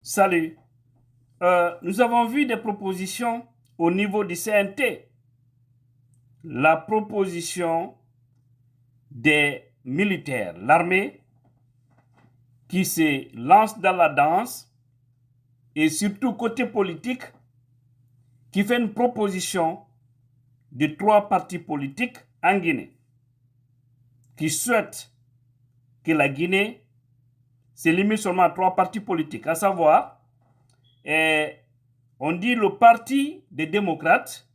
Salut. Nous avons vu des propositions au niveau du CNT. La proposition des militaires, l'armée, qui se lance dans la danse et surtout côté politique, qui fait une proposition de 3 partis politiques en Guinée, qui souhaitent que la Guinée se limite seulement à 3 partis politiques, à savoir, on dit le parti des démocrates,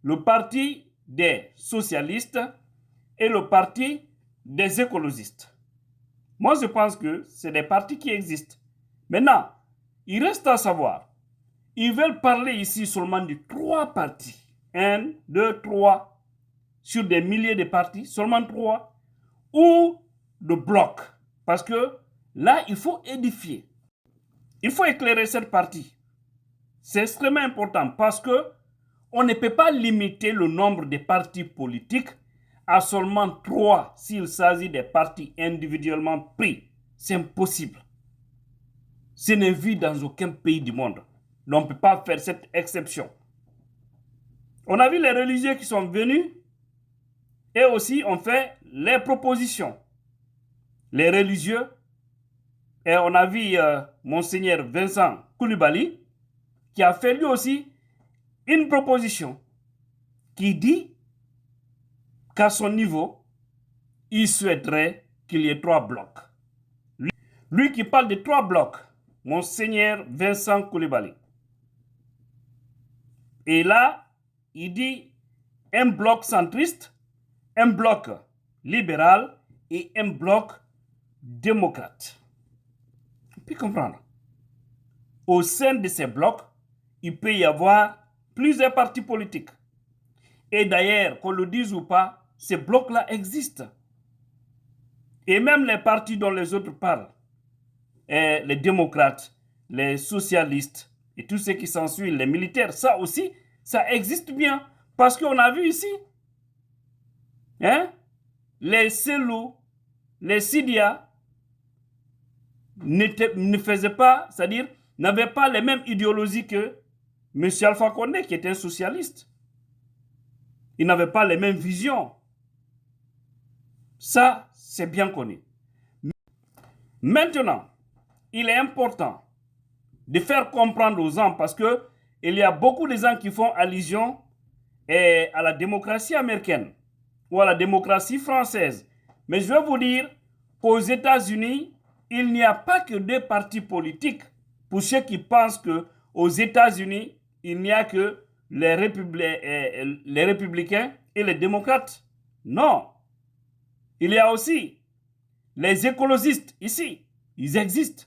le parti des socialistes et le parti des écologistes. Moi, je pense que c'est des partis qui existent. Maintenant, il reste à savoir, ils veulent parler ici seulement de 3 partis. 1, 2, 3, sur des milliers de partis, seulement 3, ou de blocs. Parce que là, il faut édifier. Il faut éclairer cette partie. C'est extrêmement important parce que on ne peut pas limiter le nombre de partis politiques à seulement 3 s'il s'agit des partis individuellement pris. C'est impossible. Ce n'est vu dans aucun pays du monde. On ne peut pas faire cette exception. On a vu les religieux qui sont venus et aussi on fait les propositions. Les religieux, et on a vu Monseigneur Vincent Koulibaly qui a fait lui aussi une proposition qui dit qu'à son niveau, il souhaiterait qu'il y ait 3 blocs. Lui qui parle de 3 blocs, Monseigneur Vincent Koulibaly. Et là, il dit un bloc centriste, un bloc libéral et un bloc démocrate. On peut comprendre. Au sein de ces blocs, il peut y avoir plusieurs partis politiques. Et d'ailleurs, qu'on le dise ou pas, ces blocs-là existent. Et même les partis dont les autres parlent, les démocrates, les socialistes et tous ceux qui s'ensuivent, les militaires, ça aussi, ça existe bien. Parce qu'on a vu ici, les Selou, les Sidia ne faisaient pas, c'est-à-dire n'avaient pas les mêmes idéologies que M. Alpha Condé, qui était un socialiste. Ils n'avaient pas les mêmes visions. Ça, c'est bien connu. Maintenant, il est important de faire comprendre aux gens, parce qu'il y a beaucoup de gens qui font allusion à la démocratie américaine ou à la démocratie française. Mais je vais vous dire qu'aux États-Unis, il n'y a pas que 2 partis politiques. Pour ceux qui pensent qu'aux États-Unis, il n'y a que les républicains et les démocrates. Non. Il y a aussi les écologistes ici. Ils existent.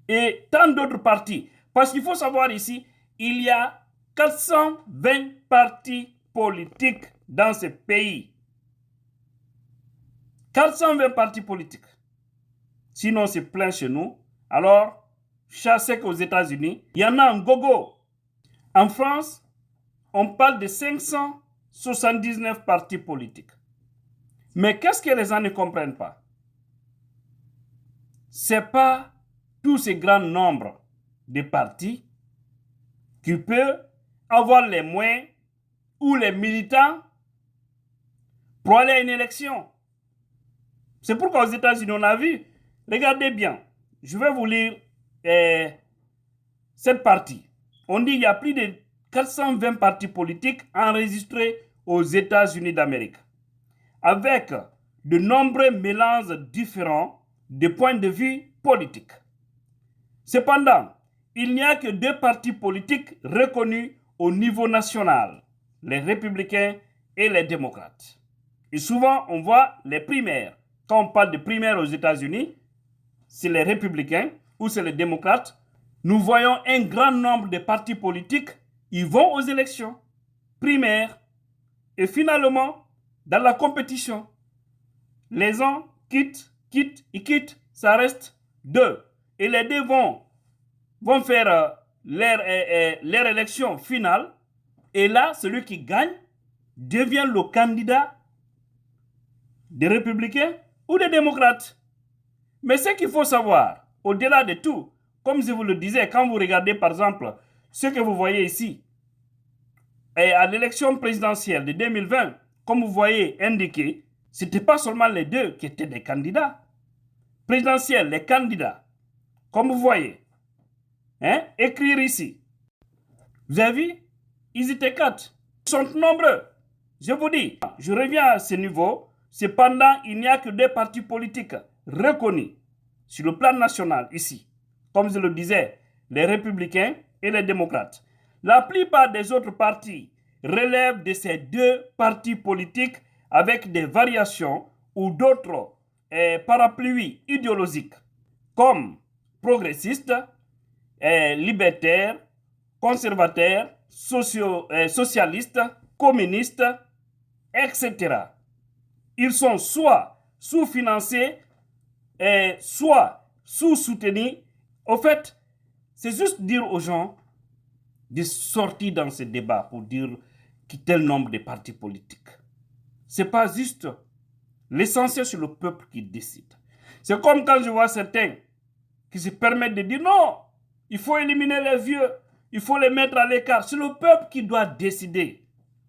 Et tant d'autres partis. Parce qu'il faut savoir ici, il y a 420 partis politiques dans ce pays. 420 partis politiques. Sinon, c'est plein chez nous. Alors, chassez qu'aux États-Unis, il y en a un gogo. En France, on parle de 579 partis politiques. Mais qu'est-ce que les gens ne comprennent pas? Ce n'est pas tous ces grands nombres de partis qui peuvent avoir les moyens ou les militants pour aller à une élection. C'est pourquoi aux États-Unis, on a vu, regardez bien, je vais vous lire cette partie. On dit qu'il y a plus de 420 partis politiques enregistrés aux États-Unis d'Amérique, avec de nombreux mélanges différents de points de vue politiques. Cependant, il n'y a que 2 partis politiques reconnus au niveau national, les républicains et les démocrates. Et souvent, on voit les primaires. Quand on parle de primaires aux États-Unis, c'est les républicains ou c'est les démocrates. Nous voyons un grand nombre de partis politiques, ils vont aux élections primaires. Et finalement, dans la compétition, les gens quittent, ça reste 2. Et les 2 vont faire leur élection finale. Et là, celui qui gagne devient le candidat des républicains ou des démocrates. Mais ce qu'il faut savoir, au-delà de tout, comme je vous le disais, quand vous regardez par exemple ce que vous voyez ici, et à l'élection présidentielle de 2020, comme vous voyez indiqué, ce n'était pas seulement les deux qui étaient des candidats. Présidentiels, les candidats, comme vous voyez, écrire ici. Vous avez vu? Ils étaient 4. Ils sont nombreux. Je vous dis, je reviens à ce niveau. Cependant, il n'y a que 2 partis politiques reconnus sur le plan national ici. Comme je le disais, les républicains et les démocrates. La plupart des autres partis relèvent de ces 2 partis politiques avec des variations ou d'autres parapluies idéologiques comme progressistes, libertaires, conservateurs, socialistes, communistes, etc. Ils sont soit sous-financés, soit sous-soutenus. Au fait, c'est juste dire aux gens de sortir dans ce débat pour dire tel nombre de partis politiques. Ce n'est pas juste. L'essentiel, c'est le peuple qui décide. C'est comme quand je vois certains qui se permettent de dire non, il faut éliminer les vieux, il faut les mettre à l'écart. C'est le peuple qui doit décider.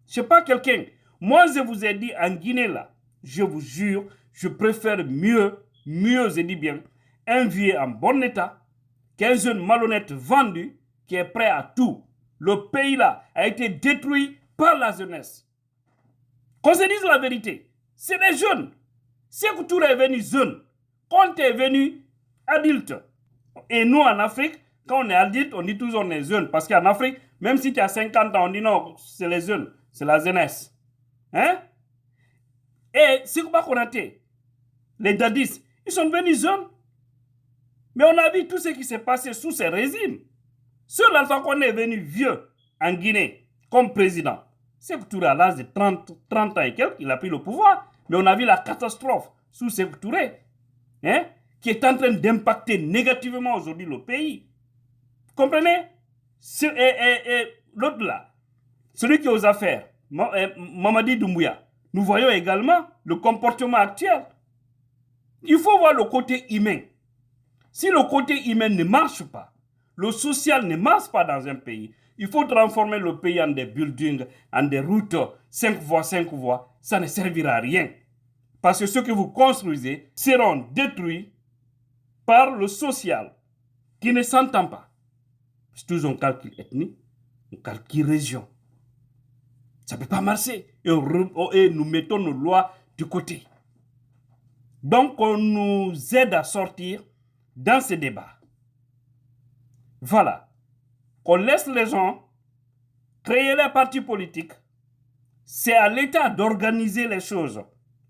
Ce n'est pas quelqu'un. Moi, je vous ai dit en Guinée, là, je vous jure, je préfère mieux, je dis bien, un vieux en bon état qu'un jeune malhonnête vendu qui est prêt à tout. Le pays, là, a été détruit par la jeunesse. Qu'on se dise la vérité, c'est les jeunes. Sékou Touré est venu jeune. Quand tu es venu adulte. Et nous, en Afrique, quand on est adulte, on dit toujours on est jeune. Parce qu'en Afrique, même si tu as 50 ans, on dit non, c'est les jeunes, c'est la jeunesse. Hein? Et Sékou Konaté, les dadis, ils sont venus jeunes. Mais on a vu tout ce qui s'est passé sous ces régimes. Seul Alpha Condé est venu vieux en Guinée comme président. Sékou Touré, à l'âge de 30 ans et quelques, il a pris le pouvoir. Mais on a vu la catastrophe sous Sékou Touré, qui est en train d'impacter négativement aujourd'hui le pays. Vous comprenez? Et l'autre là, celui qui est aux affaires, Mamadi Doumbouya, nous voyons également le comportement actuel. Il faut voir le côté humain. Si le côté humain ne marche pas, le social ne marche pas dans un pays, il faut transformer le pays en des buildings, en des routes 5 voies, ça ne servira à rien. Parce que ce que vous construisez seront détruits par le social qui ne s'entend pas. C'est toujours un calcul ethnique, un calcul région. Ça ne peut pas marcher. Et nous mettons nos lois de côté. Donc, on nous aide à sortir dans ce débat. Voilà. Qu'on laisse les gens créer les partis politiques. C'est à l'État d'organiser les choses.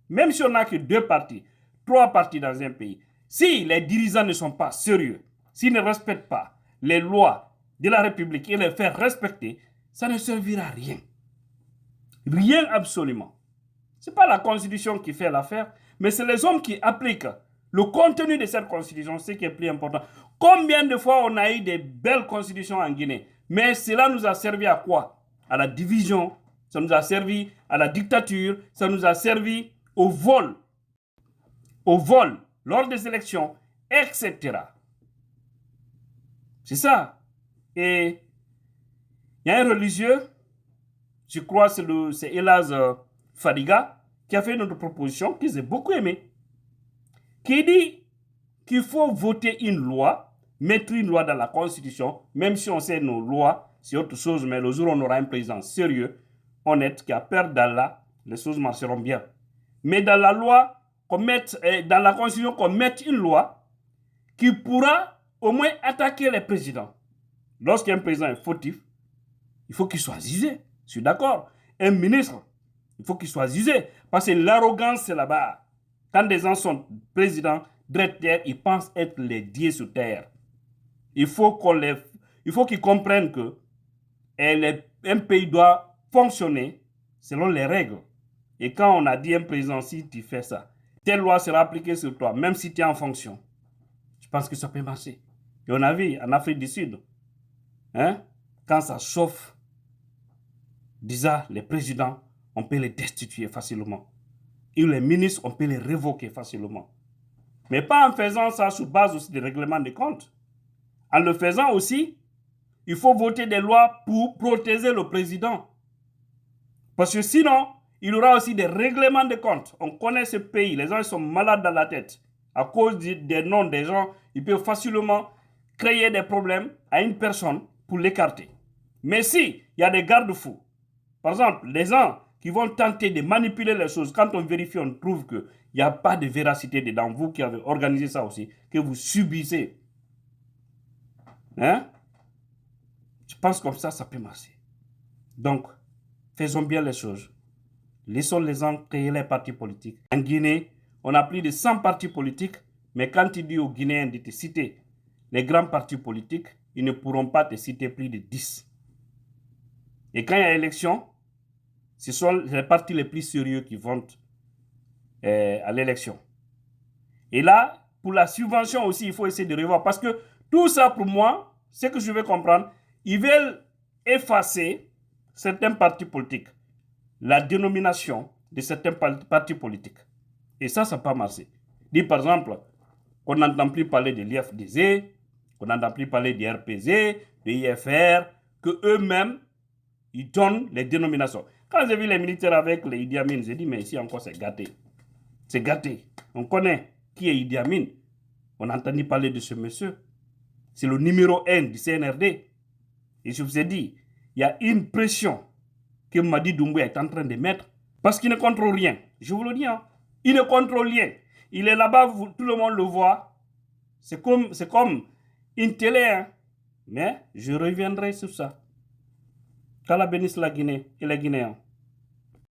Même si on n'a que 2 partis, 3 partis dans un pays. Si les dirigeants ne sont pas sérieux, s'ils ne respectent pas les lois de la République et les faire respecter, ça ne servira à rien. Rien absolument. Ce n'est pas la Constitution qui fait l'affaire, mais c'est les hommes qui appliquent le contenu de cette Constitution, ce qui est plus important. Combien de fois on a eu des belles constitutions en Guinée, mais cela nous a servi à quoi? À la division, ça nous a servi à la dictature, ça nous a servi au vol lors des élections, etc. C'est ça. Et il y a un religieux, je crois que c'est Elaz Fadiga, qui a fait une autre proposition que j'ai beaucoup aimée, qui dit qu'il faut voter une loi, mettre une loi dans la Constitution, même si on sait nos lois, c'est autre chose, mais le jour où on aura un président sérieux, honnête, qui a peur d'Allah, les choses marcheront bien. Mais dans la loi, dans la Constitution, qu'on mette une loi qui pourra au moins attaquer les présidents. Lorsqu'un président est fautif, il faut qu'il soit jugé. Je suis d'accord. Un ministre, il faut qu'il soit jugé. Parce que l'arrogance, c'est là-bas. Quand des gens sont présidents, directeurs, ils pensent être les dieux sur terre. Il faut qu'ils comprennent que un pays doit fonctionner selon les règles. Et quand on a dit à un président, si tu fais ça, telle loi sera appliquée sur toi, même si tu es en fonction. Je pense que ça peut marcher. Et on a vu en Afrique du Sud, quand ça chauffe, déjà les présidents, on peut les destituer facilement. Et les ministres, on peut les révoquer facilement. Mais pas en faisant ça sur base aussi des règlements de compte. En le faisant aussi, il faut voter des lois pour protéger le président. Parce que sinon, il y aura aussi des règlements de compte. On connaît ce pays, les gens sont malades dans la tête. À cause des noms des gens, ils peuvent facilement créer des problèmes à une personne pour l'écarter. Mais si il y a des garde-fous, par exemple, les gens qui vont tenter de manipuler les choses, quand on vérifie, on trouve qu'il n'y a pas de véracité dedans, vous qui avez organisé ça aussi, que vous subissez. Hein? Je pense comme ça peut marcher. Donc, faisons bien les choses. Laissons les gens créer les partis politiques. En Guinée, on a plus de 100 partis politiques, mais quand tu dis aux Guinéens de te citer les grands partis politiques, ils ne pourront pas te citer plus de 10. Et quand il y a élection, ce sont les partis les plus sérieux qui vont à l'élection. Et là, pour la subvention aussi, il faut essayer de revoir. Parce que tout ça, pour moi, ce que je veux comprendre, ils veulent effacer certains partis politiques, la dénomination de certains partis politiques. Et ça n'a pas marché. Dis par exemple, qu'on n'entend plus parler de l'IFDZ, qu'on n'entend plus parler du RPZ, de l'IFR, qu'eux-mêmes, ils donnent les dénominations. Quand j'ai vu les militaires avec les Idi Amin, j'ai dit, mais ici encore, c'est gâté. C'est gâté. On connaît qui est Idi Amin. On a entendu parler de ce monsieur. C'est le numéro 1 du CNRD. Et je vous ai dit, il y a une pression que Madi Doumbouya est en train de mettre parce qu'il ne contrôle rien. Je vous le dis, hein. Il ne contrôle rien. Il est là-bas, tout le monde le voit. C'est comme une télé, hein. Mais je reviendrai sur ça. Qu'Allah bénisse la Guinée et les Guinéens.